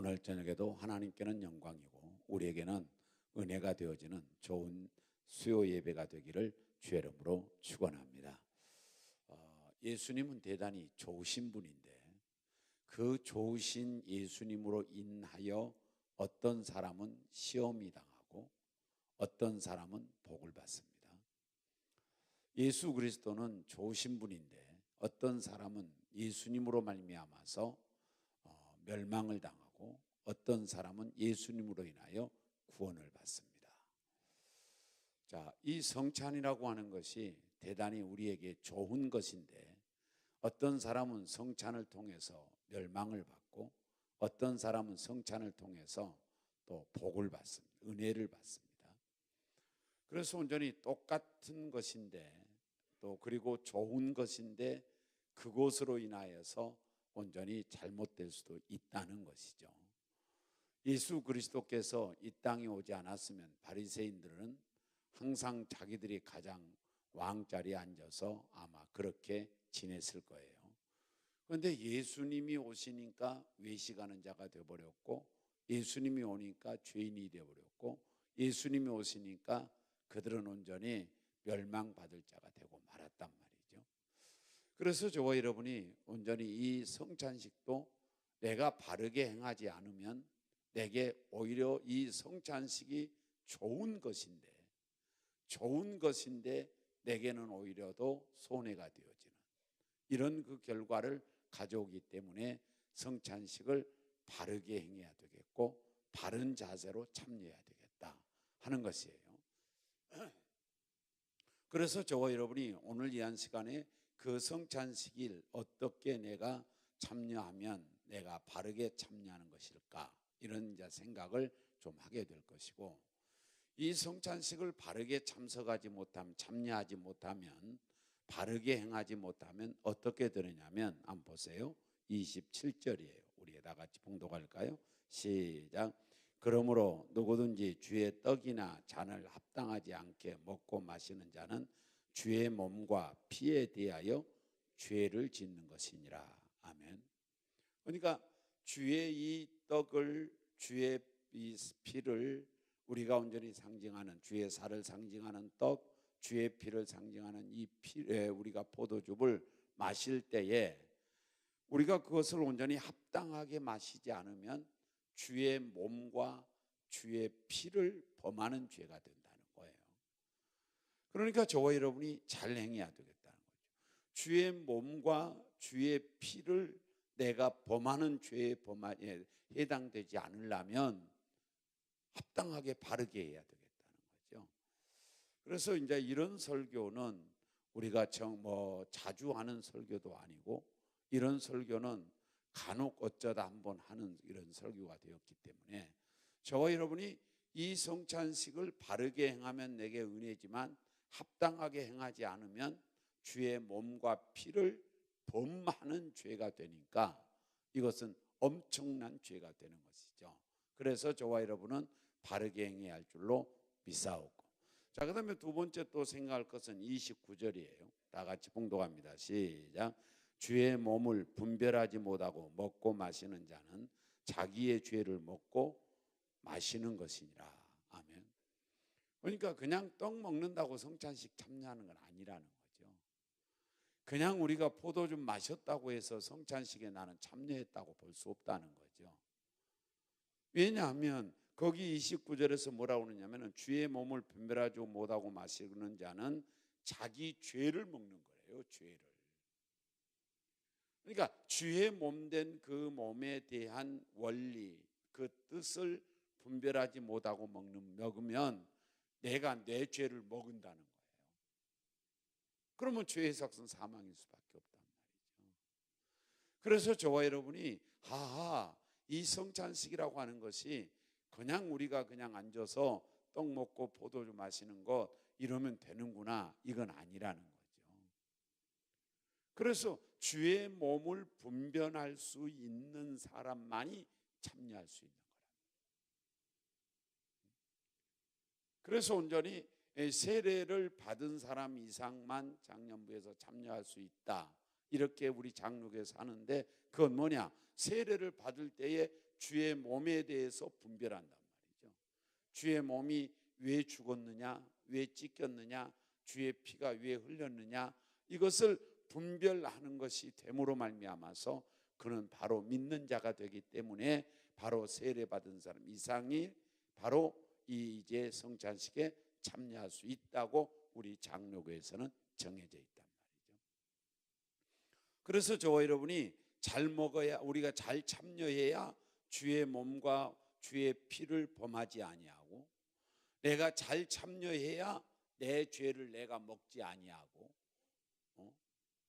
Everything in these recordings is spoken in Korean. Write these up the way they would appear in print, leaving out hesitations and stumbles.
오늘 저녁에도 하나님께는 영광이고 우리에게는 은혜가 되어지는 좋은 수요 예배가 되기를 주의 이름으로 축원합니다. 예수님은 대단히 좋으신 분인데 그 좋으신 예수님으로 인하여 어떤 사람은 시험이 당하고 어떤 사람은 복을 받습니다. 예수 그리스도는 좋으신 분인데 어떤 사람은 예수님으로 말미암아서 멸망을 당하고 어떤 사람은 예수님으로 인하여 구원을 받습니다. 자, 이 성찬이라고 하는 것이 대단히 우리에게 좋은 것인데 어떤 사람은 성찬을 통해서 멸망을 받고 어떤 사람은 성찬을 통해서 또 복을 받습니다. 은혜를 받습니다. 그래서 온전히 똑같은 것인데 또 그리고 좋은 것인데 그것으로 인하여서 온전히 잘못될 수도 있다는 것이죠. 예수 그리스도께서 이 땅에 오지 않았으면 바리새인들은 항상 자기들이 가장 왕자리에 앉아서 아마 그렇게 지냈을 거예요. 그런데 예수님이 오시니까 외식하는 자가 되어버렸고 예수님이 오니까 죄인이 되어버렸고 예수님이 오시니까 그들은 온전히 멸망받을 자가 되고 말았단 말이죠. 그래서 저와 여러분이 온전히 이 성찬식도 내가 바르게 행하지 않으면 내게 오히려 이 성찬식이 좋은 것인데 내게는 오히려 더 손해가 되어지는 이런 그 결과를 가져오기 때문에 성찬식을 바르게 행해야 되겠고 바른 자세로 참여해야 되겠다 하는 것이에요. 그래서 저와 여러분이 오늘 이 한 시간에 그 성찬식일 어떻게 내가 참여하면 내가 바르게 참여하는 것일까 이런 이제 생각을 좀 하게 될 것이고 이 성찬식을 바르게 참여하지 못하면 바르게 행하지 못하면 어떻게 되느냐면 한번 보세요. 27절이에요. 우리 다 같이 봉독할까요? 시작. 그러므로 누구든지 주의 떡이나 잔을 합당하지 않게 먹고 마시는 자는 주의 몸과 피에 대하여 죄를 짓는 것이니라. 아멘. 그러니까 주의 이 떡을 주의 이 피를 우리가 온전히 상징하는 주의 살을 상징하는 떡, 주의 피를 상징하는 이 피에 우리가 포도즙을 마실 때에 우리가 그것을 온전히 합당하게 마시지 않으면 주의 몸과 주의 피를 범하는 죄가 된다는 거예요. 그러니까 저와 여러분이 잘 행해야 되겠다는 거죠. 주의 몸과 주의 피를 내가 범하는 죄에 해당되지 않으려면 합당하게 바르게 해야 되겠다는 거죠. 그래서 이제 이런 설교는 우리가 자주 하는 설교도 아니고 이런 설교는 간혹 어쩌다 한번 하는 이런 설교가 되었기 때문에 저와 여러분이 이 성찬식을 바르게 행하면 내게 은혜지만 합당하게 행하지 않으면 주의 몸과 피를 범하는 죄가 되니까 이것은 엄청난 죄가 되는 것이죠. 그래서 저와 여러분은 바르게 행해야 할 줄로 믿사오고. 자, 그 다음에 두 번째 또 생각할 것은 29절이에요. 다 같이 봉독합니다. 시작. 주의 몸을 분별하지 못하고 먹고 마시는 자는 자기의 죄를 먹고 마시는 것이니라. 아멘. 그러니까 그냥 떡 먹는다고 성찬식 참여하는 건 아니라는 거죠. 그냥 우리가 포도즙 마셨다고 해서 성찬식에 나는 참여했다고 볼 수 없다는 거죠. 왜냐하면 거기 29절에서 뭐라고 그러냐면 주의 몸을 분별하지 못하고 마시는 자는 자기 죄를 먹는 거예요. 죄를. 그러니까 주의 몸된 그 몸에 대한 원리, 그 뜻을 분별하지 못하고 먹으면 내가 내 죄를 먹은다는 거예요. 그러면 죄의 삭은 사망일 수밖에 없단 말이죠. 그래서 저와 여러분이 이 성찬식이라고 하는 것이 그냥 우리가 그냥 앉아서 떡 먹고 포도주 마시는 것 이러면 되는구나, 이건 아니라는 거죠. 그래서 주의 몸을 분별할 수 있는 사람만이 참여할 수 있는 거랍니다. 그래서 온전히 세례를 받은 사람 이상만 장년부에서 참여할 수 있다, 이렇게 우리 장로교에서 하는데 그건 뭐냐? 세례를 받을 때에 주의 몸에 대해서 분별한단 말이죠. 주의 몸이 왜 죽었느냐, 왜 찢겼느냐, 주의 피가 왜 흘렸느냐, 이것을 분별하는 것이 됨으로 말미암아서 그는 바로 믿는 자가 되기 때문에 바로 세례받은 사람 이상이 바로 이제 성찬식에 참여할 수 있다고 우리 장로교에서는 정해져 있단 말이죠. 그래서 저와 여러분이 잘 먹어야, 우리가 잘 참여해야 주의 몸과 주의 피를 범하지 아니하고, 내가 잘 참여해야 내 죄를 내가 먹지 아니하고,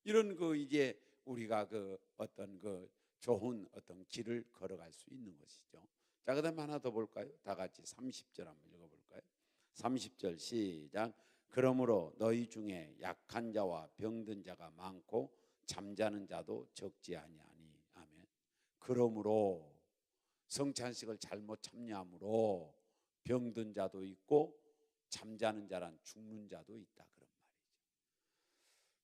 이런 이제 우리가 어떤 좋은 어떤 길을 걸어갈 수 있는 것이죠. 자, 그다음 하나 더 볼까요? 다 같이 30절 한번 읽어볼까요? 30절 시작. 그러므로 너희 중에 약한 자와 병든 자가 많고 잠자는 자도 적지 아니하니. 아멘. 그러므로 성찬식을 잘못 참여함으로 병든 자도 있고 잠자는 자란 죽는 자도 있다, 그런 말이죠.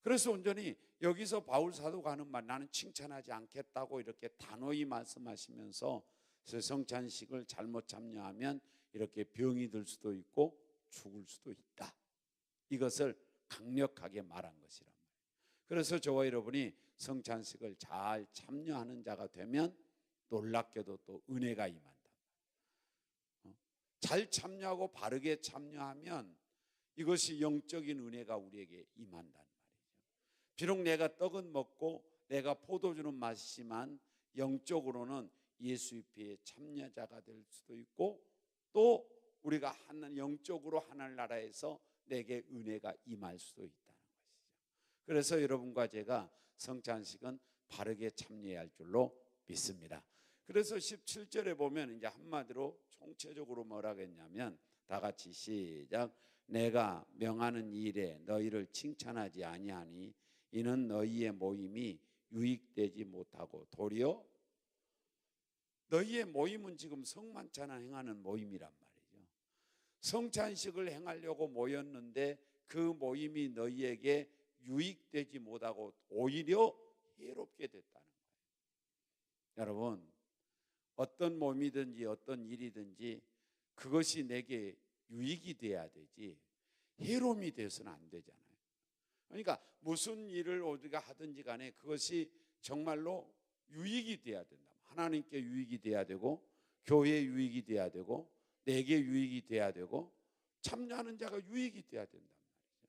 그래서 온전히 여기서 바울 사도가 하는 말, 나는 칭찬하지 않겠다고 이렇게 단호히 말씀하시면서 성찬식을 잘못 참여하면 이렇게 병이 들 수도 있고 죽을 수도 있다, 이것을 강력하게 말한 것이란 말이에요. 그래서 저와 여러분이 성찬식을 잘 참여하는 자가 되면 놀랍게도 또 은혜가 임한다. 잘 참여하고 바르게 참여하면 이것이 영적인 은혜가 우리에게 임한다는 말이죠. 비록 내가 떡은 먹고 내가 포도주는 마시지만 영적으로는 예수의 피에 참여자가 될 수도 있고, 또 우리가 영적으로 하늘나라에서 내게 은혜가 임할 수도 있다는 것이죠. 그래서 여러분과 제가 성찬식은 바르게 참여해야 할 줄로 믿습니다. 그래서 17절에 보면 이제 한마디로 총체적으로 뭐라겠냐면, 다 같이 시작. 내가 명하는 일에 너희를 칭찬하지 아니하니 이는 너희의 모임이 유익되지 못하고 도리어, 너희의 모임은 지금 성만찬을 행하는 모임이란 말이죠. 성찬식을 행하려고 모였는데 그 모임이 너희에게 유익되지 못하고 오히려 해롭게 됐다는 거예요. 여러분, 어떤 몸이든지 어떤 일이든지 그것이 내게 유익이 돼야 되지 해로움이 돼서는 안 되잖아요. 그러니까 무슨 일을 우리가 하든지 간에 그것이 정말로 유익이 돼야 된다. 하나님께 유익이 돼야 되고, 교회에 유익이 돼야 되고, 내게 유익이 돼야 되고, 참여하는 자가 유익이 돼야 된단 말이죠.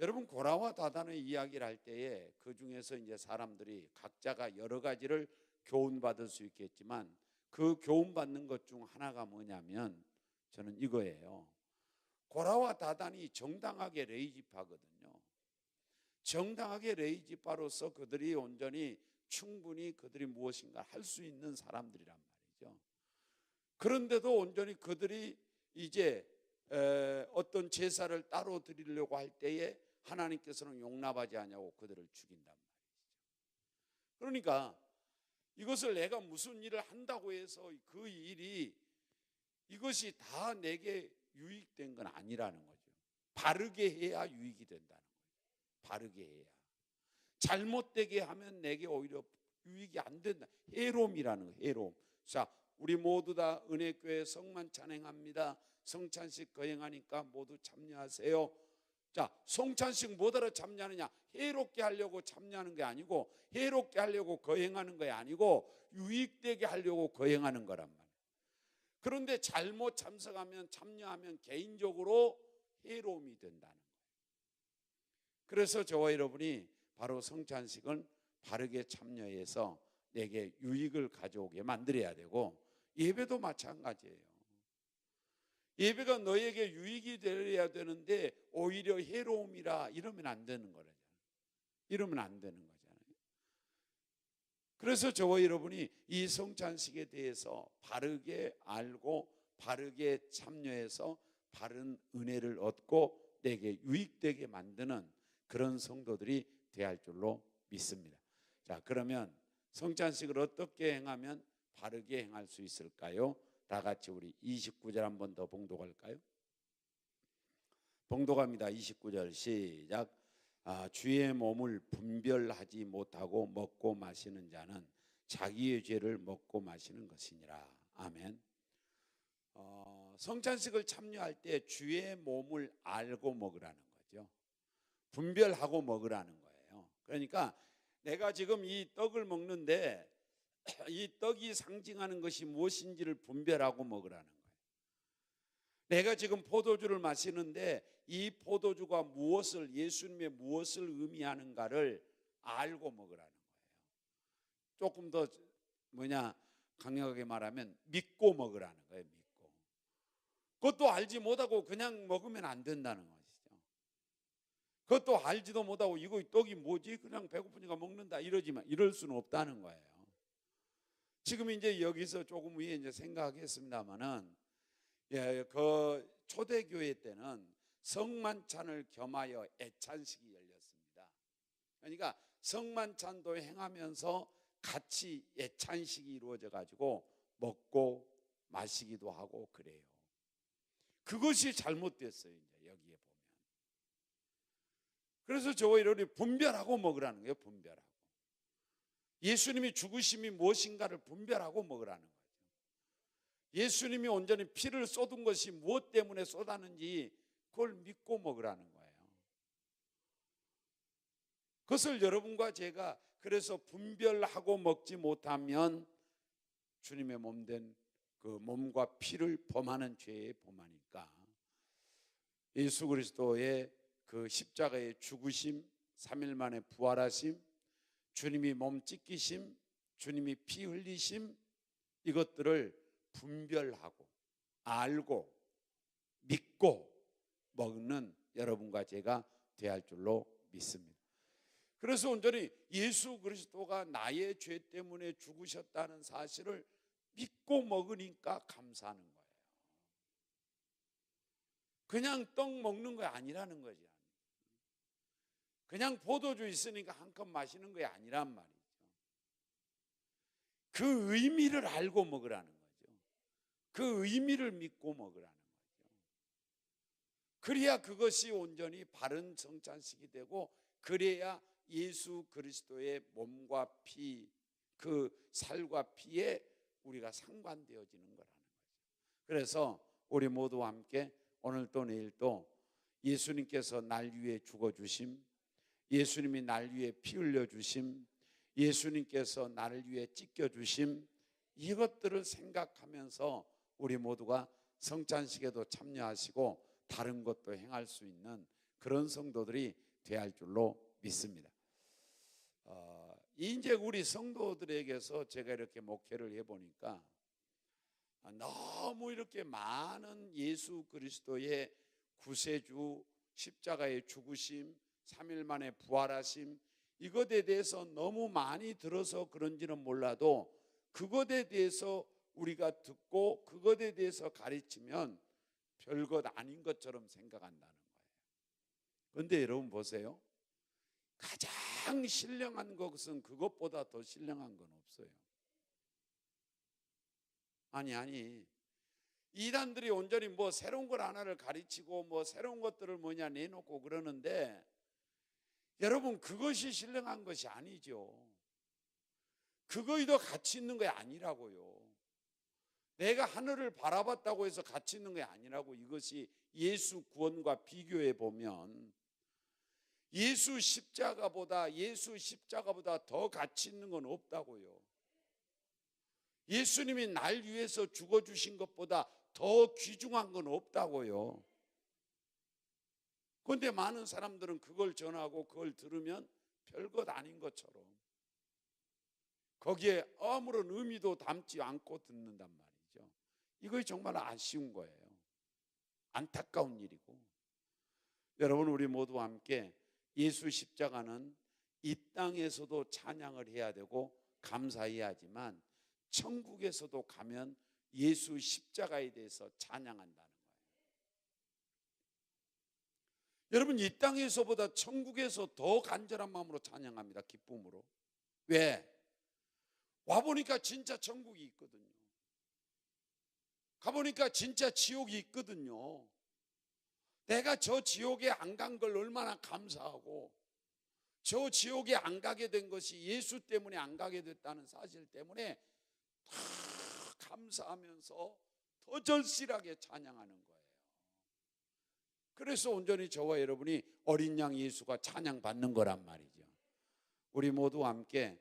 여러분, 고라와 다단의 이야기를 할 때에 그 중에서 이제 사람들이 각자가 여러 가지를 교훈받을 수 있겠지만 그 교훈받는 것 중 하나가 뭐냐면 저는 이거예요. 고라와 다단이 정당하게 레이지파거든요. 정당하게 레이지파로서 그들이 온전히 충분히 그들이 무엇인가 할 수 있는 사람들이란 말이죠. 그런데도 온전히 그들이 이제 어떤 제사를 따로 드리려고 할 때에 하나님께서는 용납하지 않냐고 그들을 죽인단 말이죠. 그러니까 이것을 내가 무슨 일을 한다고 해서 그 일이 이것이 다 내게 유익된 건 아니라는 거죠. 바르게 해야 유익이 된다는 거예요. 바르게 해야. 잘못되게 하면 내게 오히려 유익이 안 된다. 해로움이라는 거예요. 해로움. 자, 우리 모두 다 은혜교회 성만찬 행합니다. 성찬식 거행하니까 모두 참여하세요. 자, 성찬식 뭐하러 참여하느냐? 해롭게 하려고 참여하는 게 아니고, 해롭게 하려고 거행하는 게 아니고 유익되게 하려고 거행하는 거란 말이에요. 그런데 잘못 참여하면 개인적으로 해로움이 된다는 거예요. 그래서 저와 여러분이 바로 성찬식을 바르게 참여해서 내게 유익을 가져오게 만들어야 되고, 예배도 마찬가지예요. 예배가 너에게 유익이 되어야 되는데 오히려 해로움이라 이러면 안 되는 거잖아요. 이러면 안 되는 거잖아요. 그래서 저와 여러분이 이 성찬식에 대해서 바르게 알고 바르게 참여해서 바른 은혜를 얻고 내게 유익되게 만드는 그런 성도들이 되어야 할 줄로 믿습니다. 자, 그러면 성찬식을 어떻게 행하면 바르게 행할 수 있을까요? 다 같이 우리 29절 한번 더 봉독할까요? 봉독합니다. 29절 시작. 주의 몸을 분별하지 못하고 먹고 마시는 자는 자기의 죄를 먹고 마시는 것이니라. 아멘. 성찬식을 참여할 때 주의 몸을 알고 먹으라는 거죠. 분별하고 먹으라는 거예요. 그러니까 내가 지금 이 떡을 먹는데 이 떡이 상징하는 것이 무엇인지를 분별하고 먹으라는 거예요. 내가 지금 포도주를 마시는데 이 포도주가 무엇을, 예수님의 무엇을 의미하는가를 알고 먹으라는 거예요. 조금 더 강력하게 말하면 믿고 먹으라는 거예요. 믿고. 그것도 알지 못하고 그냥 먹으면 안 된다는 것이죠. 그것도 알지도 못하고 이거 떡이 뭐지? 그냥 배고프니까 먹는다 이럴 수는 없다는 거예요. 지금 이제 여기서 조금 위에 이제 생각하겠습니다만은, 그 초대교회 때는 성만찬을 겸하여 애찬식이 열렸습니다. 그러니까 성만찬도 행하면서 같이 애찬식이 이루어져 가지고 먹고 마시기도 하고 그래요. 그것이 잘못됐어요. 이제 여기에 보면. 그래서 저와 여러분이 분별하고 먹으라는 거예요. 분별하고. 예수님이 죽으심이 무엇인가를 분별하고 먹으라는 거죠. 예수님이 온전히 피를 쏟은 것이 무엇 때문에 쏟았는지 그걸 믿고 먹으라는 거예요. 그것을 여러분과 제가 그래서 분별하고 먹지 못하면 주님의 몸된 그 몸과 피를 범하는 죄의 범하니까, 예수 그리스도의 그 십자가의 죽으심, 3일 만에 부활하심, 주님이 몸 찢기심, 주님이 피 흘리심, 이것들을 분별하고 알고 믿고 먹는 여러분과 제가 돼야 할 줄로 믿습니다. 그래서 온전히 예수 그리스도가 나의 죄 때문에 죽으셨다는 사실을 믿고 먹으니까 감사하는 거예요. 그냥 떡 먹는 거 아니라는 거지. 그냥 포도주 있으니까 한 컵 마시는 게 아니란 말이죠. 그 의미를 알고 먹으라는 거죠. 그 의미를 믿고 먹으라는 거죠. 그래야 그것이 온전히 바른 성찬식이 되고, 그래야 예수 그리스도의 몸과 피, 그 살과 피에 우리가 상관되어지는 거라는 거죠. 그래서 우리 모두와 함께 오늘도 내일도 예수님께서 날 위해 죽어주심, 예수님이 날 위해 피 흘려주심, 예수님께서 나를 위해 찢겨주심, 이것들을 생각하면서 우리 모두가 성찬식에도 참여하시고 다른 것도 행할 수 있는 그런 성도들이 되어야 할 줄로 믿습니다. 이제 우리 성도들에게서 제가 이렇게 목회를 해보니까 너무 이렇게 많은 예수 그리스도의 구세주, 십자가의 죽으심, 3일 만에 부활하심, 이것에 대해서 너무 많이 들어서 그런지는 몰라도 그것에 대해서 우리가 듣고 그것에 대해서 가르치면 별것 아닌 것처럼 생각한다는 거예요. 그런데 여러분 보세요. 가장 신령한 것은 그것보다 더 신령한 건 없어요. 아니 이단들이 온전히 뭐 새로운 걸 하나를 가르치고 뭐 새로운 것들을 내놓고 그러는데, 여러분 그것이 신령한 것이 아니죠. 그거에도 가치 있는 게 아니라고요. 내가 하늘을 바라봤다고 해서 가치 있는 게 아니라고. 이것이 예수 구원과 비교해 보면 예수 십자가보다 더 가치 있는 건 없다고요. 예수님이 날 위해서 죽어주신 것보다 더 귀중한 건 없다고요. 그런데 많은 사람들은 그걸 전하고 그걸 들으면 별것 아닌 것처럼 거기에 아무런 의미도 담지 않고 듣는단 말이죠. 이거 정말 아쉬운 거예요. 안타까운 일이고, 여러분 우리 모두와 함께 예수 십자가는 이 땅에서도 찬양을 해야 되고 감사해야 하지만 천국에서도 가면 예수 십자가에 대해서 찬양한다는 거예요. 여러분 이 땅에서보다 천국에서 더 간절한 마음으로 찬양합니다. 기쁨으로. 왜? 와보니까 진짜 천국이 있거든요. 가보니까 진짜 지옥이 있거든요. 내가 저 지옥에 안 간 걸 얼마나 감사하고 저 지옥에 안 가게 된 것이 예수 때문에 안 가게 됐다는 사실 때문에 다 감사하면서 더 절실하게 찬양하는 거예요. 그래서 온전히 저와 여러분이 어린 양 예수가 찬양받는 거란 말이죠. 우리 모두 함께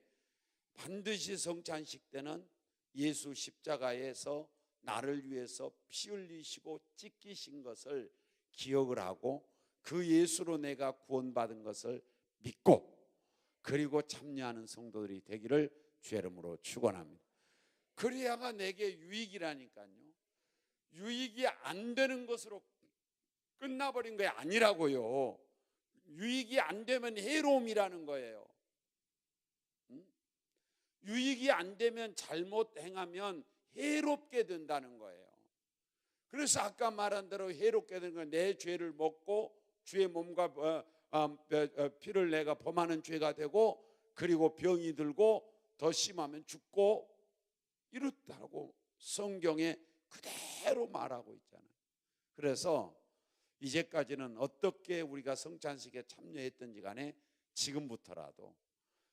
반드시 성찬식 때는 예수 십자가에서 나를 위해서 피 흘리시고 찢기신 것을 기억을 하고 그 예수로 내가 구원받은 것을 믿고 그리고 참여하는 성도들이 되기를 주의 이름으로 축원합니다. 그래야가 내게 유익이라니까요. 유익이 안 되는 것으로 끝나버린 게 아니라고요. 유익이 안 되면 해로움이라는 거예요. 유익이 안 되면 잘못 행하면 해롭게 된다는 거예요. 그래서 아까 말한 대로 해롭게 되는 건 내 죄를 먹고 주의 몸과 피를 내가 범하는 죄가 되고 그리고 병이 들고 더 심하면 죽고 이렇다고 성경에 그대로 말하고 있잖아요. 그래서 이제까지는 어떻게 우리가 성찬식에 참여했든지 간에 지금부터라도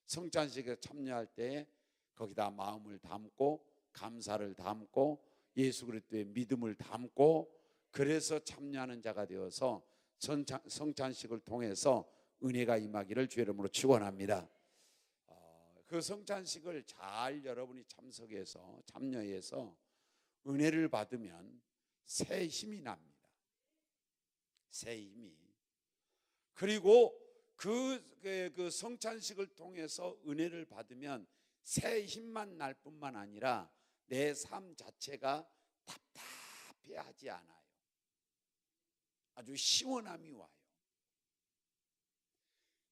성찬식에 참여할 때에 거기다 마음을 담고 감사를 담고 예수 그리스도의 믿음을 담고 그래서 참여하는 자가 되어서 성찬식을 통해서 은혜가 임하기를 주의 이름으로 축원합니다. 그 성찬식을 잘 여러분이 참여해서 은혜를 받으면 새 힘이 납니다. 새 힘이. 그리고 그 성찬식을 통해서 은혜를 받으면 새 힘만 날 뿐만 아니라 내 삶 자체가 답답해하지 않아요. 아주 시원함이 와요.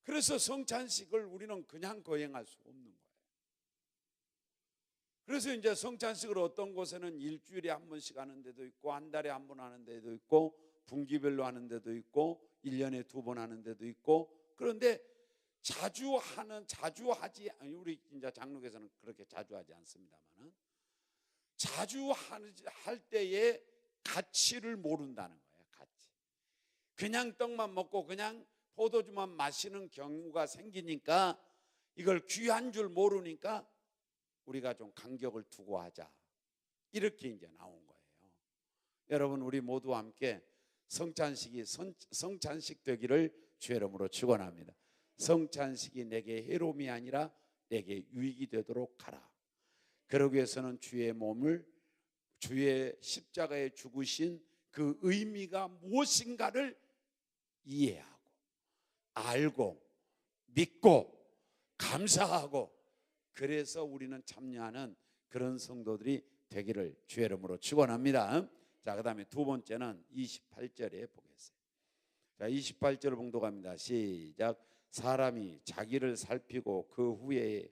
그래서 성찬식을 우리는 그냥 거행할 수 없는 거예요. 그래서 이제 성찬식을 어떤 곳에는 일주일에 한 번씩 하는 데도 있고 한 달에 한 번 하는 데도 있고 분기별로 하는 데도 있고 1년에 2번 하는 데도 있고 그런데 자주 하지 우리 이제 장로교에서는 그렇게 자주 하지 않습니다만은 자주 할 때의 가치를 모른다는 거예요. 가치. 그냥 떡만 먹고 그냥 포도주만 마시는 경우가 생기니까 이걸 귀한 줄 모르니까 우리가 좀 간격을 두고 하자. 이렇게 이제 나온 거예요. 여러분 우리 모두 함께 성찬식이 성찬식 되기를 주의 이름으로 축원합니다. 성찬식이 내게 해로움이 아니라 내게 유익이 되도록 하라. 그러기 위해서는 주의 몸을 주의 십자가에 죽으신 그 의미가 무엇인가를 이해하고 알고 믿고 감사하고 그래서 우리는 참여하는 그런 성도들이 되기를 주의 이름으로 축원합니다. 자, 그다음에 두 번째는 28절에 보겠어요. 자, 28절을 봉독합니다. 시작. 사람이 자기를 살피고 그 후에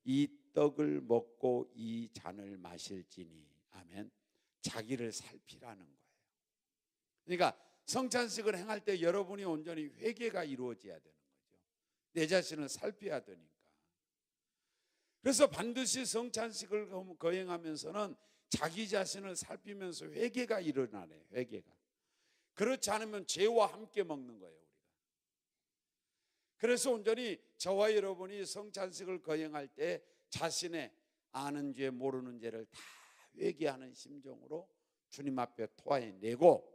이 떡을 먹고 이 잔을 마실지니. 아멘. 자기를 살피라는 거예요. 그러니까 성찬식을 행할 때 여러분이 온전히 회개가 이루어져야 되는 거죠. 내 자신을 살펴야 되니까. 그래서 반드시 성찬식을 거행하면서는 자기 자신을 살피면서 회개가 일어나네요. 회개가. 그렇지 않으면 죄와 함께 먹는 거예요. 우리가. 그래서 온전히 저와 여러분이 성찬식을 거행할 때 자신의 아는 죄 모르는 죄를 다 회개하는 심정으로 주님 앞에 토해내고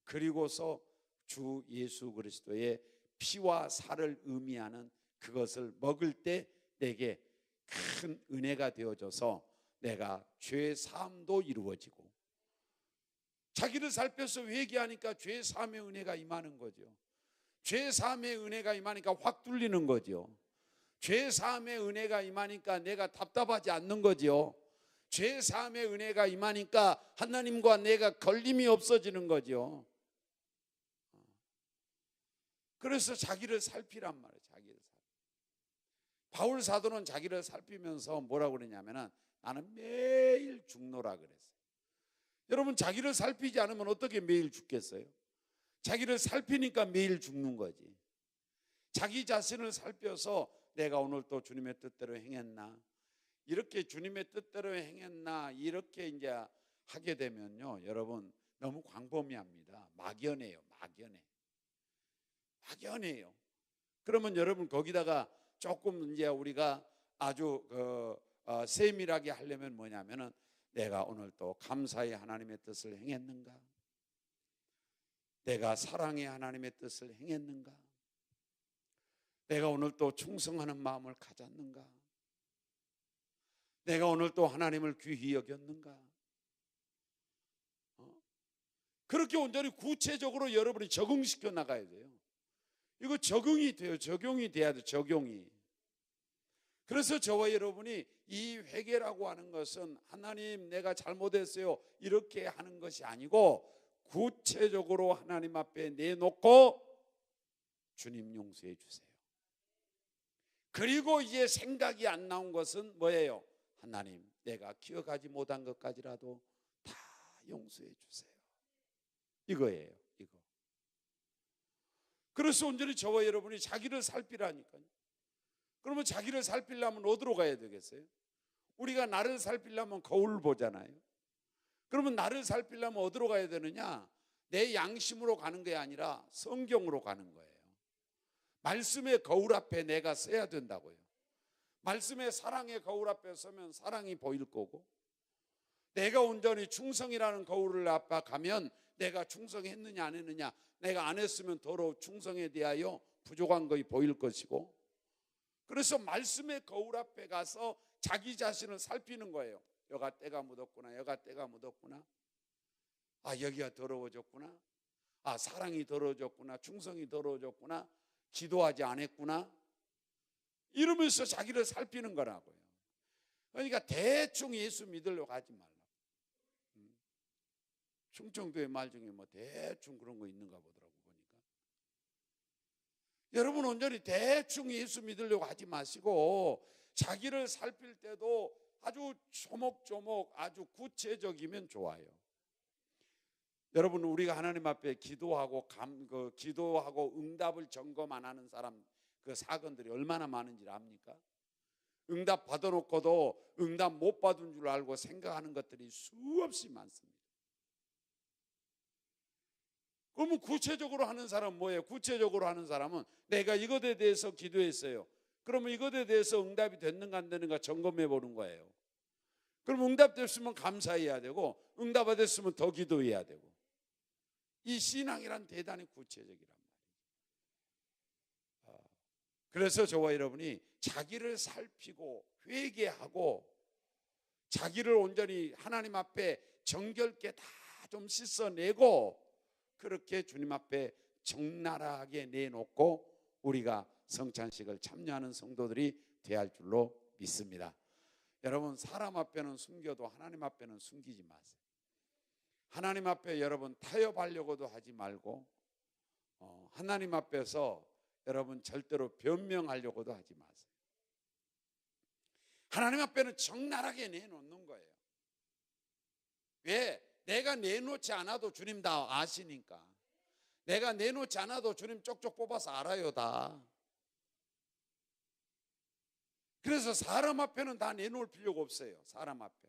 그리고서 주 예수 그리스도의 피와 살을 의미하는 그것을 먹을 때 내게 큰 은혜가 되어져서 내가 죄 사함도 이루어지고 자기를 살펴서 회개하니까 죄 사함의 은혜가 임하는 거죠. 죄 사함의 은혜가 임하니까 확 뚫리는 거죠. 죄 사함의 은혜가 임하니까 내가 답답하지 않는 거죠. 죄 사함의 은혜가 임하니까 하나님과 내가 걸림이 없어지는 거죠. 그래서 자기를 살피란 말이에요. 자기를 살피. 바울 사도는 자기를 살피면서 뭐라고 그러냐면은 나는 매일 죽노라 그랬어요. 여러분 자기를 살피지 않으면 어떻게 매일 죽겠어요? 자기를 살피니까 매일 죽는 거지. 자기 자신을 살펴서 내가 오늘 또 주님의 뜻대로 행했나? 이렇게 주님의 뜻대로 행했나? 이렇게 이제 하게 되면요, 여러분 너무 광범위합니다. 막연해요, 막연해. 막연해요. 그러면 여러분 거기다가 조금 이제 우리가 아주 세밀하게 하려면 뭐냐면은 내가 오늘 또 감사의 하나님의 뜻을 행했는가? 내가 사랑의 하나님의 뜻을 행했는가? 내가 오늘 또 충성하는 마음을 가졌는가? 내가 오늘 또 하나님을 귀히 여겼는가? 그렇게 온전히 구체적으로 여러분이 적응시켜 나가야 돼요. 이거 적응이 돼요. 적용이 돼야 돼요. 적용이. 그래서 저와 여러분이 이 회개라고 하는 것은 하나님 내가 잘못했어요 이렇게 하는 것이 아니고 구체적으로 하나님 앞에 내놓고 주님 용서해 주세요. 그리고 이제 생각이 안 나온 것은 뭐예요? 하나님 내가 기억하지 못한 것까지라도 다 용서해 주세요. 이거예요. 이거. 그래서 온전히 저와 여러분이 자기를 살피라니까요. 그러면 자기를 살피려면 어디로 가야 되겠어요? 우리가 나를 살피려면 거울 보잖아요. 그러면 나를 살피려면 어디로 가야 되느냐? 내 양심으로 가는 게 아니라 성경으로 가는 거예요. 말씀의 거울 앞에 내가 서야 된다고요. 말씀의 사랑의 거울 앞에 서면 사랑이 보일 거고, 내가 온전히 충성이라는 거울을 앞에 가면 내가 충성했느냐 안 했느냐, 내가 안 했으면 더러 충성에 대하여 부족한 것이 보일 것이고, 그래서 말씀의 거울 앞에 가서 자기 자신을 살피는 거예요. 여가 때가 묻었구나, 여가 때가 묻었구나, 아 여기가 더러워졌구나, 아 사랑이 더러워졌구나, 충성이 더러워졌구나, 기도하지 않았구나, 이러면서 자기를 살피는 거라고요. 그러니까 대충 예수 믿으려고 하지 말라. 충청도의 말 중에 뭐 대충 그런 거 있는가 보더라고 보니까. 여러분 온전히 대충 예수 믿으려고 하지 마시고 자기를 살필 때도 아주 조목조목 아주 구체적이면 좋아요. 여러분 우리가 하나님 앞에 기도하고 기도하고 응답을 점검 안 하는 사람 그 사건들이 얼마나 많은지 압니까? 응답 받아놓고도 응답 못 받은 줄 알고 생각하는 것들이 수없이 많습니다. 그러면 구체적으로 하는 사람은 뭐예요? 구체적으로 하는 사람은 내가 이것에 대해서 기도했어요. 그러면 이것에 대해서 응답이 됐는가 안 되는가 점검해 보는 거예요. 그럼 응답됐으면 감사해야 되고 응답 안 됐으면 더 기도해야 되고, 이 신앙이란 대단히 구체적이란 말이에요. 그래서 저와 여러분이 자기를 살피고 회개하고 자기를 온전히 하나님 앞에 정결케 다 좀 씻어내고 그렇게 주님 앞에 적나라하게 내놓고 우리가 성찬식을 참여하는 성도들이 되어야 할 줄로 믿습니다. 여러분 사람 앞에는 숨겨도 하나님 앞에는 숨기지 마세요. 하나님 앞에 여러분 타협하려고도 하지 말고 하나님 앞에서 여러분 절대로 변명하려고도 하지 마세요. 하나님 앞에는 적나라하게 내놓는 거예요. 왜? 내가 내놓지 않아도 주님 다 아시니까. 내가 내놓지 않아도 주님 쪽쪽 뽑아서 알아요 다. 그래서 사람 앞에는 다 내놓을 필요가 없어요. 사람 앞에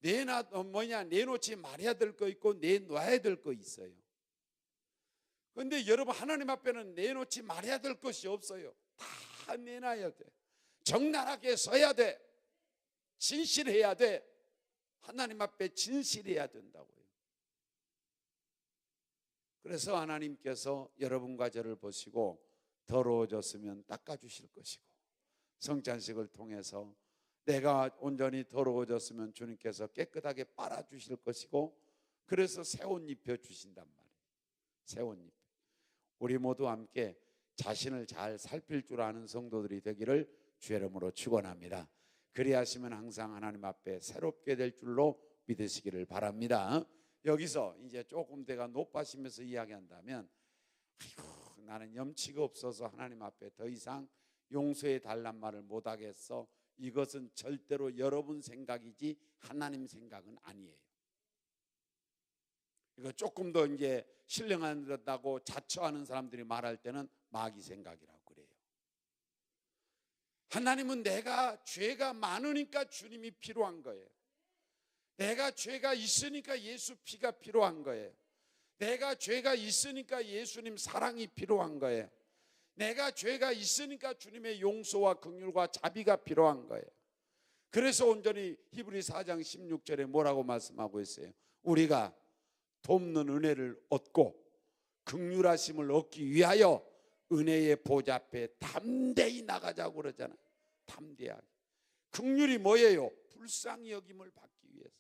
내놓지 말아야 될 거 있고 내놔야 될 거 있어요. 그런데 여러분 하나님 앞에는 내놓지 말아야 될 것이 없어요. 다 내놔야 돼. 적나라하게 서야 돼. 진실해야 돼. 하나님 앞에 진실해야 된다고요. 그래서 하나님께서 여러분과 저를 보시고 더러워졌으면 닦아주실 것이고, 성찬식을 통해서 내가 온전히 더러워졌으면 주님께서 깨끗하게 빨아주실 것이고, 그래서 새 옷 입혀주신단 말이에요. 새 옷 입혀. 우리 모두 함께 자신을 잘 살필 줄 아는 성도들이 되기를 주의 이름으로 축원합니다. 그리하시면 항상 하나님 앞에 새롭게 될 줄로 믿으시기를 바랍니다. 여기서 이제 조금 내가 높아지면서 이야기한다면, 아이고 나는 염치가 없어서 하나님 앞에 더 이상 용서해 달란 말을 못하겠어. 이것은 절대로 여러분 생각이지 하나님 생각은 아니에요. 이거 조금 더 이제 신령하다고 자처하는 사람들이 말할 때는 마귀 생각이라고 그래요. 하나님은 내가 죄가 많으니까 주님이 필요한 거예요. 내가 죄가 있으니까 예수 피가 필요한 거예요. 내가 죄가 있으니까 예수님 사랑이 필요한 거예요. 내가 죄가 있으니까 주님의 용서와 긍휼과 자비가 필요한 거예요. 그래서 온전히 히브리 4장 16절에 뭐라고 말씀하고 있어요? 우리가 돕는 은혜를 얻고 긍휼하심을 얻기 위하여 은혜의 보좌 앞에 담대히 나가자고 그러잖아요. 담대하게. 긍휼이 뭐예요? 불쌍히 여김을 받기 위해서.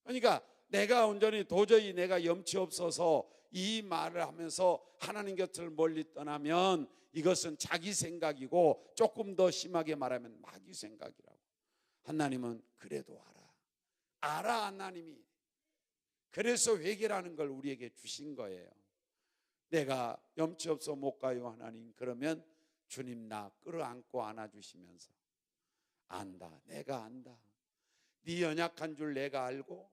그러니까 내가 온전히 도저히 내가 염치 없어서 이 말을 하면서 하나님 곁을 멀리 떠나면 이것은 자기 생각이고, 조금 더 심하게 말하면 마귀 생각이라고. 하나님은 그래도 알아 하나님이. 그래서 회개라는 걸 우리에게 주신 거예요. 내가 염치 없어 못 가요 하나님. 그러면 주님 나 끌어안고 안아주시면서, 안다, 내가 안다. 네 연약한 줄 내가 알고,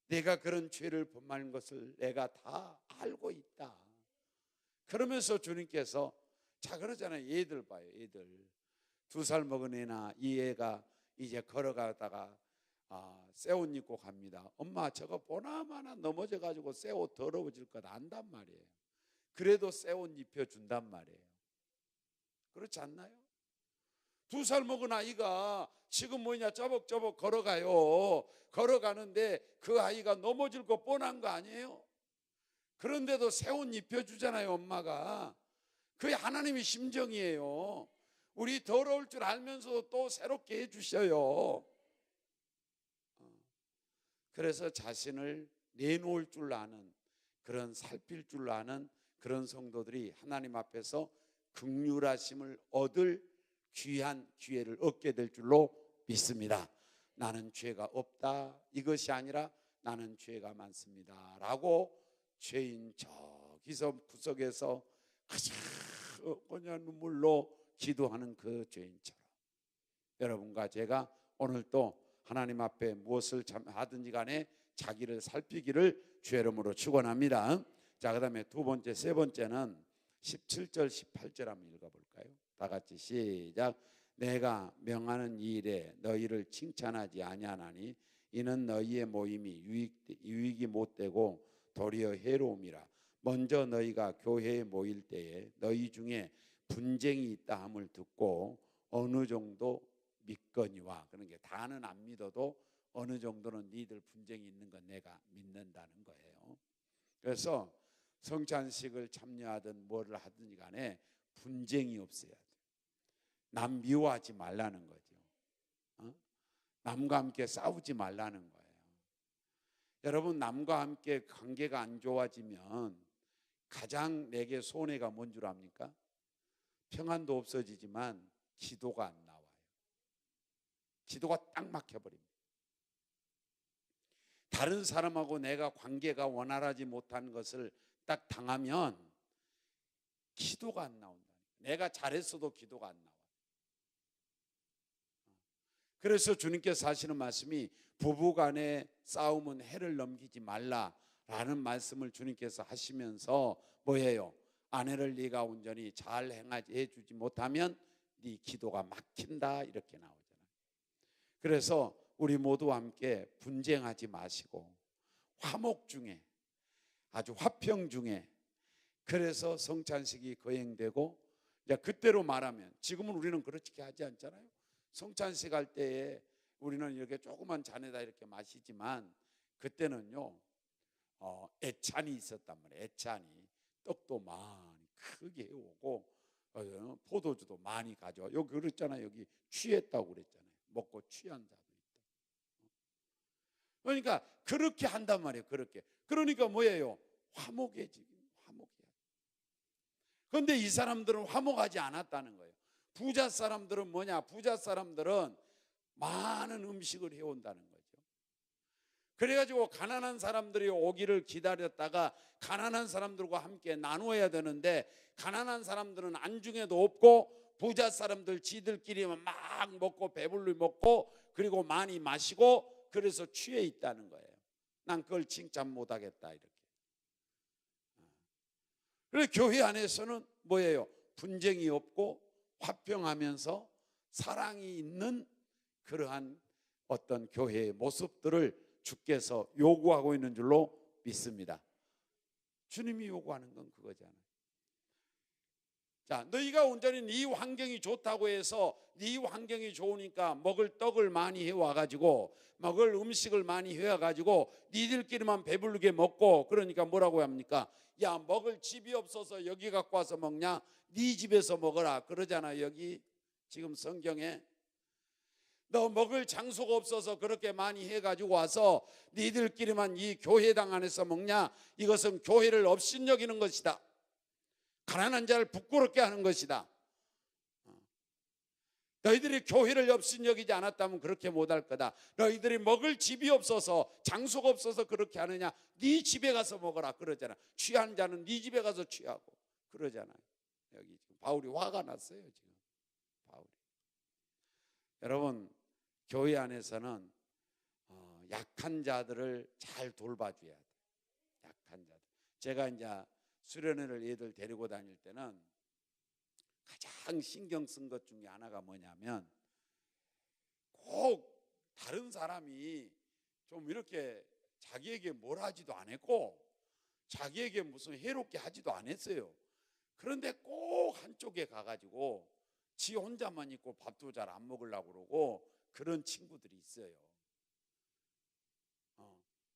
내가 그런 죄를 범한 것을 내가 다 알고 있다. 그러면서 주님께서, 자 그러잖아요. 얘들 봐요. 얘들 2살 먹은 애나 이 애가 이제 걸어가다가 새 옷 입고 갑니다. 엄마 저거 보나마나 넘어져가지고 새 옷 더러워질 것 안단 말이에요. 그래도 새 옷 입혀준단 말이에요. 그렇지 않나요? 2살 먹은 아이가 지금 뭐냐 저벅저벅 걸어가요. 걸어가는데 그 아이가 넘어질 거 뻔한 거 아니에요? 그런데도 새 옷 입혀주잖아요, 엄마가. 그게 하나님의 심정이에요. 우리 더러울 줄 알면서도 또 새롭게 해주셔요. 그래서 자신을 내놓을 줄 아는, 그런 살필 줄 아는 그런 성도들이 하나님 앞에서 긍휼하심을 얻을 귀한 기회를 얻게 될 줄로 믿습니다. 나는 죄가 없다, 이것이 아니라 나는 죄가 많습니다 라고 죄인 저기서 구석에서 가장 그냥 눈물로 기도하는 그 죄인처럼, 여러분과 제가 오늘 또 하나님 앞에 무엇을 하든지 간에 자기를 살피기를 주의 이름으로 축원합니다. 자, 그 다음에 두 번째, 세 번째는 17절 18절 한번 읽어볼까요? 다 같이 시작. 내가 명하는 이 일에 너희를 칭찬하지 아니하나니 이는 너희의 모임이 유익이 못되고 도리어 해로움이라. 먼저 너희가 교회에 모일 때에 너희 중에 분쟁이 있다 함을 듣고 어느 정도 믿거니와. 그런 게 다는 안 믿어도 어느 정도는 니들 분쟁이 있는 건 내가 믿는다는 거예요. 그래서 성찬식을 참여하든 뭐를 하든지 간에 분쟁이 없어야 돼. 남 미워하지 말라는 거죠. 남과 함께 싸우지 말라는 거예요. 여러분, 남과 함께 관계가 안 좋아지면 가장 내게 손해가 뭔 줄 압니까? 평안도 없어지지만 기도가 안 나와요. 기도가 딱 막혀버립니다. 다른 사람하고 내가 관계가 원활하지 못한 것을 딱 당하면 기도가 안 나온다. 내가 잘했어도 기도가 안 나와. 그래서 주님께서 하시는 말씀이 부부간의 싸움은 해를 넘기지 말라라는 말씀을 주님께서 하시면서 뭐예요? 아내를 네가 온전히 잘 해주지 못하면 네 기도가 막힌다, 이렇게 나오잖아요. 그래서 우리 모두 함께 분쟁하지 마시고 화목 중에, 아주 화평 중에, 그래서 성찬식이 거행되고, 이제 그때로 말하면, 지금은 우리는 그렇게 하지 않잖아요. 성찬식 할 때에 우리는 이렇게 조그만 잔에다 이렇게 마시지만 그때는요 애찬이 있었단 말이에요. 애찬이 떡도 많이 크게 해오고 포도주도 많이 가져와. 여기 그랬잖아요. 여기 취했다고 그랬잖아요. 먹고 취한 자도 있다. 그러니까 그렇게 한단 말이에요. 그렇게. 그러니까 뭐예요? 화목해지긴 화목해야 돼. 그런데 이 사람들은 화목하지 않았다는 거예요. 부자 사람들은 뭐냐? 부자 사람들은 많은 음식을 해온다는 거죠. 그래가지고 가난한 사람들이 오기를 기다렸다가 가난한 사람들과 함께 나누어야 되는데, 가난한 사람들은 안중에도 없고 부자 사람들 지들끼리만 막 먹고 배불리 먹고 그리고 많이 마시고 그래서 취해 있다는 거예요. 난 그걸 칭찬 못하겠다, 이렇게. 그래서 교회 안에서는 뭐예요? 분쟁이 없고 화평하면서 사랑이 있는 그러한 어떤 교회의 모습들을 주께서 요구하고 있는 줄로 믿습니다. 주님이 요구하는 건 그거잖아요. 자, 너희가 온전히 네 환경이 좋다고 해서 네 환경이 좋으니까 먹을 떡을 많이 해와가지고 먹을 음식을 많이 해와가지고 니들끼리만 배부르게 먹고, 그러니까 뭐라고 합니까? 야, 먹을 집이 없어서 여기 갖고 와서 먹냐? 네 집에서 먹어라 그러잖아. 여기 지금 성경에 너 먹을 장소가 없어서 그렇게 많이 해가지고 와서 니들끼리만 이 교회당 안에서 먹냐? 이것은 교회를 업신여기는 것이다. 가난한 자를 부끄럽게 하는 것이다. 너희들이 교회를 업신여기지 않았다면 그렇게 못할 거다. 너희들이 먹을 집이 없어서 장소가 없어서 그렇게 하느냐? 네 집에 가서 먹어라 그러잖아. 취한 자는 네 집에 가서 취하고 그러잖아요. 여기 지금 바울이 화가 났어요. 지금 바울이. 여러분, 교회 안에서는 약한 자들을 잘 돌봐줘야 돼. 약한 자들. 제가 이제 수련회를 얘들 데리고 다닐 때는 가장 신경 쓴 것 중에 하나가 뭐냐면, 꼭 다른 사람이 좀 이렇게 자기에게 뭘 하지도 않았고 자기에게 무슨 해롭게 하지도 않았어요. 그런데 꼭 한쪽에 가가지고 지 혼자만 있고 밥도 잘 안 먹으려고 그러고 그런 친구들이 있어요.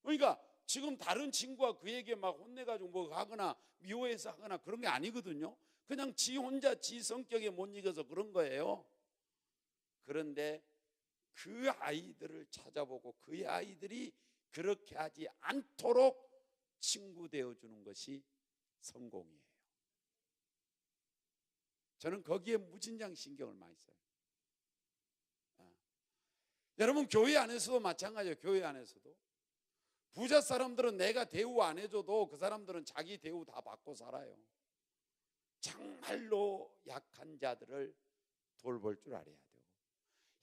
그러니까 지금 다른 친구가 그에게 막 혼내가지고 뭐 하거나 미워해서 하거나 그런 게 아니거든요. 그냥 지 혼자 지 성격에 못 이겨서 그런 거예요. 그런데 그 아이들을 찾아보고 그 아이들이 그렇게 하지 않도록 친구 되어주는 것이 성공이에요. 저는 거기에 무진장 신경을 많이 써요. 여러분, 교회 안에서도 마찬가지예요. 교회 안에서도 부자 사람들은 내가 대우 안 해줘도 그 사람들은 자기 대우 다 받고 살아요. 정말로 약한 자들을 돌볼 줄 알아야 되고,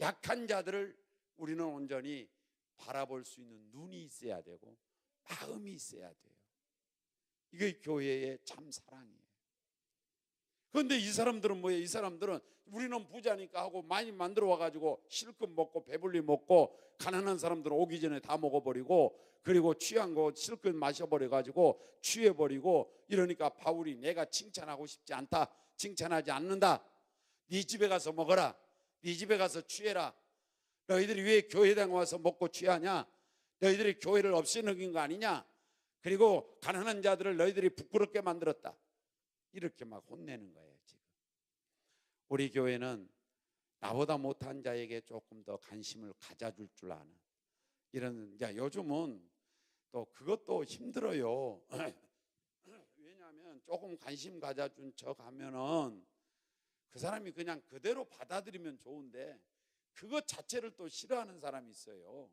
약한 자들을 우리는 온전히 바라볼 수 있는 눈이 있어야 되고 마음이 있어야 돼요. 이게 교회의 참 사랑이에요. 그런데 이 사람들은 뭐예요? 이 사람들은 우리는 부자니까 하고 많이 만들어 와가지고 실컷 먹고 배불리 먹고, 가난한 사람들은 오기 전에 다 먹어버리고, 그리고 취한 거 실컷 마셔버려가지고 취해버리고, 이러니까 바울이 내가 칭찬하고 싶지 않다, 칭찬하지 않는다. 네 집에 가서 먹어라, 네 집에 가서 취해라. 너희들이 왜 교회당 와서 먹고 취하냐? 너희들이 교회를 없애는 거 아니냐? 그리고 가난한 자들을 너희들이 부끄럽게 만들었다. 이렇게 막 혼내는 거예요. 지금 우리 교회는 나보다 못한 자에게 조금 더 관심을 가져줄 줄 아는 이런, 이제 요즘은 또 그것도 힘들어요. 왜냐하면 조금 관심 가져준 척 하면은 그 사람이 그냥 그대로 받아들이면 좋은데 그것 자체를 또 싫어하는 사람이 있어요.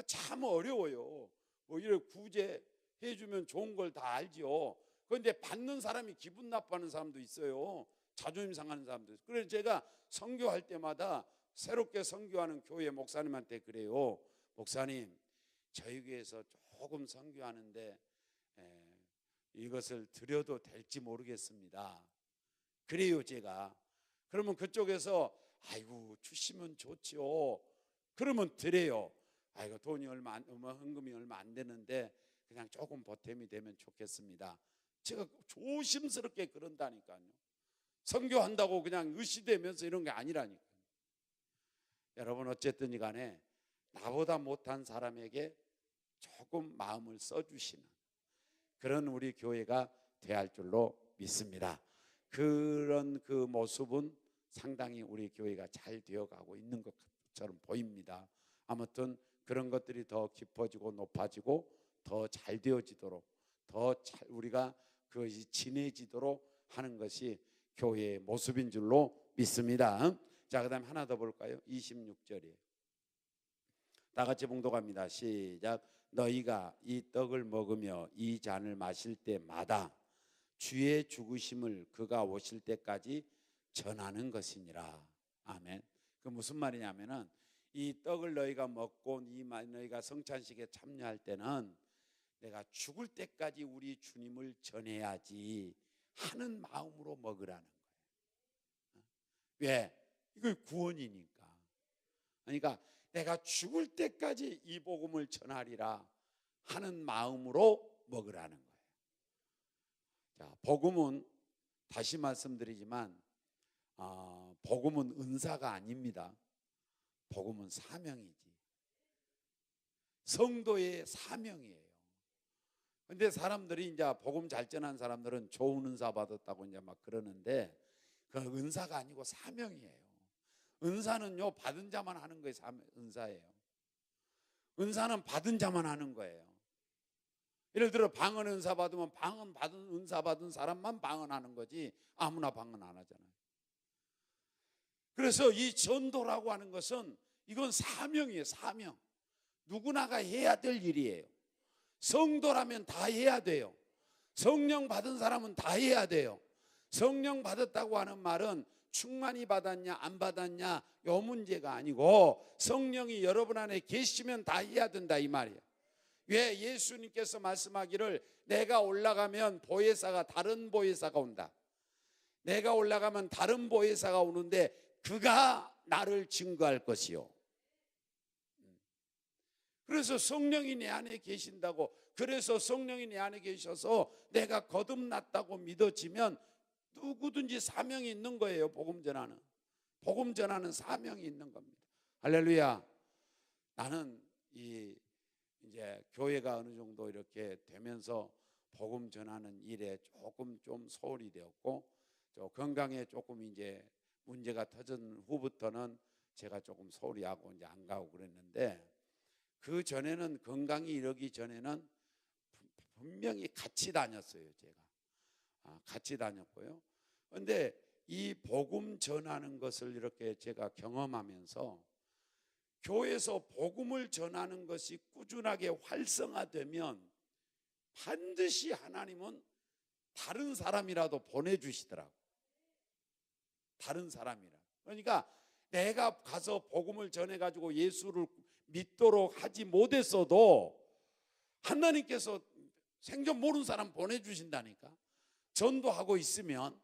참 어려워요. 뭐 이렇게 구제해주면 좋은 걸 다 알지요. 그런데 받는 사람이 기분 나빠하는 사람도 있어요. 자존심 상하는 사람도 있어요. 그래서 제가 선교할 때마다 새롭게 선교하는 교회 목사님한테 그래요. 목사님, 저희 교회에서 조금 선교하는데 이것을 드려도 될지 모르겠습니다. 그래요, 제가. 그러면 그쪽에서 아이고 주시면 좋지요. 그러면 드려요. 아이고 돈이 얼마 헌금이 얼마 안 되는데 그냥 조금 보탬이 되면 좋겠습니다. 제가 조심스럽게 그런다니까요. 선교한다고 그냥 의시되면서 이런 게 아니라니까요. 여러분, 어쨌든 간에 나보다 못한 사람에게 조금 마음을 써주시는 그런 우리 교회가 돼야 할 줄로 믿습니다. 그런 그 모습은 상당히 우리 교회가 잘 되어가고 있는 것처럼 보입니다. 아무튼 그런 것들이 더 깊어지고 높아지고 더 잘 되어지도록, 더 잘 우리가 그것이 진해지도록 하는 것이 교회의 모습인 줄로 믿습니다. 자, 그 다음에 하나 더 볼까요? 26절이에요. 다 같이 봉독합니다. 시작. 너희가 이 떡을 먹으며 이 잔을 마실 때마다 주의 죽으심을 그가 오실 때까지 전하는 것이니라. 아멘. 그 무슨 말이냐면은 이 떡을 너희가 먹고 너희가 성찬식에 참여할 때는 내가 죽을 때까지 우리 주님을 전해야지 하는 마음으로 먹으라는 거예요. 왜? 이거 구원이니까. 그러니까 내가 죽을 때까지 이 복음을 전하리라 하는 마음으로 먹으라는 거예요. 자, 복음은 다시 말씀드리지만 복음은 은사가 아닙니다. 복음은 사명이지. 성도의 사명이에요. 근데 사람들이 이제 복음 잘 전한 사람들은 좋은 은사 받았다고 이제 막 그러는데 그 은사가 아니고 사명이에요. 은사는요 받은 자만 하는 거예요. 은사예요. 은사는 받은 자만 하는 거예요. 예를 들어 방언 은사 받으면 방언 받은 은사 받은 사람만 방언하는 거지 아무나 방언 안 하잖아요. 그래서 이 전도라고 하는 것은 이건 사명이에요. 사명. 누구나가 해야 될 일이에요. 성도라면 다 해야 돼요. 성령 받은 사람은 다 해야 돼요. 성령 받았다고 하는 말은 충만히 받았냐 안 받았냐 요 문제가 아니고 성령이 여러분 안에 계시면 다 해야 된다 이 말이에요. 왜 예수님께서 말씀하기를 내가 올라가면 보혜사가 다른 보혜사가 온다. 내가 올라가면 다른 보혜사가 오는데 그가 나를 증거할 것이요. 그래서 성령이 내 안에 계신다고, 그래서 성령이 내 안에 계셔서 내가 거듭났다고 믿어지면 누구든지 사명이 있는 거예요. 복음 전하는 사명이 있는 겁니다. 할렐루야. 나는 이제 교회가 어느 정도 이렇게 되면서 복음 전하는 일에 조금 좀 소홀히 되었고, 저 건강에 조금 이제 문제가 터진 후부터는 제가 조금 소홀히 하고 이제 안 가고 그랬는데, 그 전에는 건강이 이러기 전에는 분명히 같이 다녔어요. 제가 같이 다녔고요. 그런데 이 복음 전하는 것을 이렇게 제가 경험하면서 교회에서 복음을 전하는 것이 꾸준하게 활성화되면 반드시 하나님은 다른 사람이라도 보내주시더라고. 다른 사람이라. 그러니까 내가 가서 복음을 전해가지고 예수를 믿도록 하지 못했어도 하나님께서 생전 모르는 사람 보내주신다니까. 전도하고 있으면.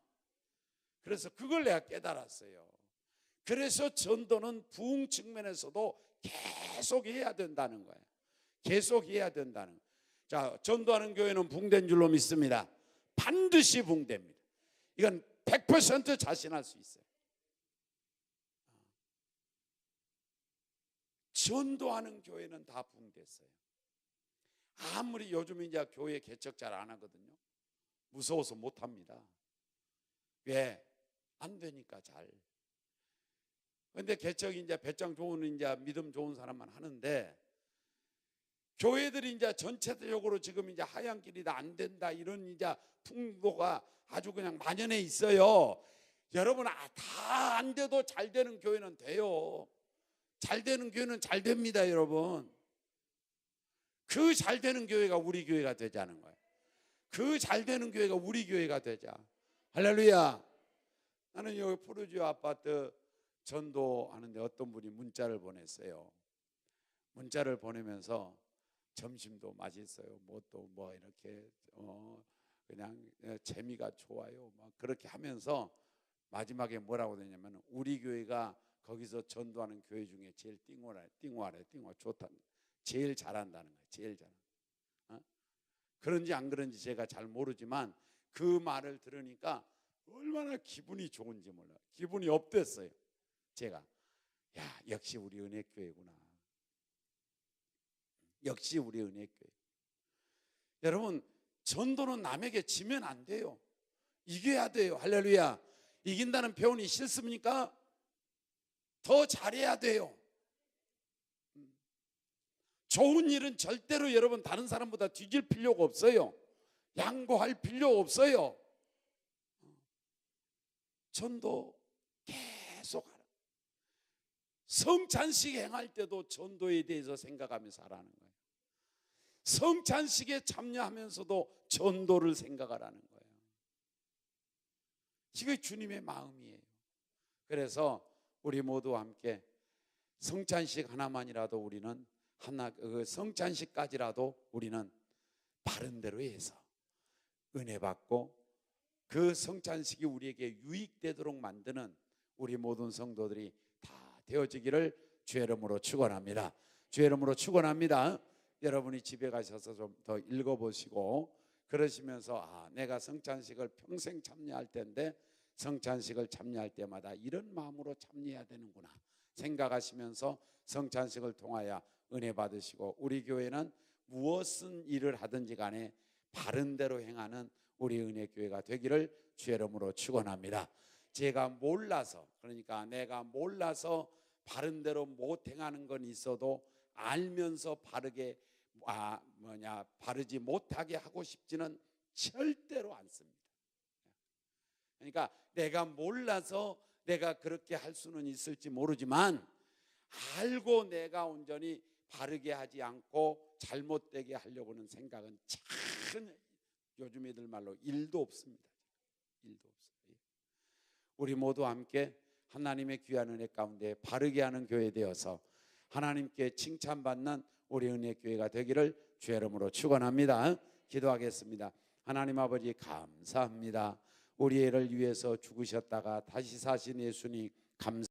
그래서 그걸 내가 깨달았어요. 그래서 전도는 부흥 측면에서도 계속 해야 된다는 거예요. 계속 해야 된다는 거예요. 자, 전도하는 교회는 붕된 줄로 믿습니다. 반드시 붕됩니다. 이건 100% 자신할 수 있어요. 전도하는 교회는 다 붕됐어요. 아무리 요즘 이제 교회 개척 잘 안 하거든요. 무서워서 못 합니다. 왜? 안 되니까 잘. 근데 개척 이제 배짱 좋은 이제 믿음 좋은 사람만 하는데, 교회들이 이제 전체적으로 지금 이제 하얀 길이다 안 된다 이런 이제 풍도가 아주 그냥 만연해 있어요. 여러분 다 안 돼도 잘 되는 교회는 돼요. 잘 되는 교회는 잘 됩니다, 여러분. 그 잘 되는 교회가 우리 교회가 되자는 거예요. 그 잘 되는 교회가 우리 교회가 되자. 할렐루야. 나는 여기 푸르지오 아파트 전도하는데 어떤 분이 문자를 보냈어요. 문자를 보내면서 점심도 맛있어요. 뭐 이렇게 그냥 재미가 좋아요. 막 그렇게 하면서 마지막에 뭐라고 되냐면 우리 교회가 거기서 전도하는 교회 중에 제일 띵호하래. 좋다. 제일 잘한다는 거예요. 제일 잘. 그런지 안 그런지 제가 잘 모르지만 그 말을 들으니까 얼마나 기분이 좋은지 몰라요. 기분이 업됐어요. 제가 역시 우리 은혜교회구나. 역시 우리 은혜교회. 여러분, 전도는 남에게 지면 안 돼요. 이겨야 돼요. 할렐루야. 이긴다는 표현이 싫습니까? 더 잘해야 돼요. 좋은 일은 절대로 여러분 다른 사람보다 뒤질 필요가 없어요. 양보할 필요 없어요. 전도 계속 하라. 성찬식 행할 때도 전도에 대해서 생각하면서 하라는 거예요. 성찬식에 참여하면서도 전도를 생각하라는 거예요. 이게 주님의 마음이에요. 그래서 우리 모두 함께 성찬식 하나만이라도 우리는 그 성찬식까지라도 우리는 바른 대로 해서 은혜 받고 그 성찬식이 우리에게 유익되도록 만드는 우리 모든 성도들이 다 되어지기를 주의 이름으로 축원합니다. 주의 이름으로 축원합니다. 여러분이 집에 가셔서 좀 더 읽어보시고 그러시면서 내가 성찬식을 평생 참여할 텐데 성찬식을 참여할 때마다 이런 마음으로 참여해야 되는구나 생각하시면서 성찬식을 통하여 은혜 받으시고, 우리 교회는 무엇은 일을 하든지 간에 바른 대로 행하는 우리 은혜교회가 되기를 주의 이름으로 축원합니다. 제가 몰라서, 그러니까 내가 몰라서 바른 대로 못 행하는 건 있어도 알면서 바르게 바르지 못하게 하고 싶지는 절대로 않습니다. 그러니까 내가 몰라서 내가 그렇게 할 수는 있을지 모르지만 알고 내가 온전히 바르게 하지 않고 잘못되게 하려고 하는 생각은 참 요즘 애들 말로 일도 없습니다. 일도 없어요. 우리 모두 함께 하나님의 귀한 은혜 가운데 바르게 하는 교회 되어서 하나님께 칭찬받는 우리 은혜교회가 되기를 주의 이름으로 축원합니다. 기도하겠습니다. 하나님 아버지 감사합니다. 우리 애를 위해서 죽으셨다가 다시 사신 예수님 감사합니다.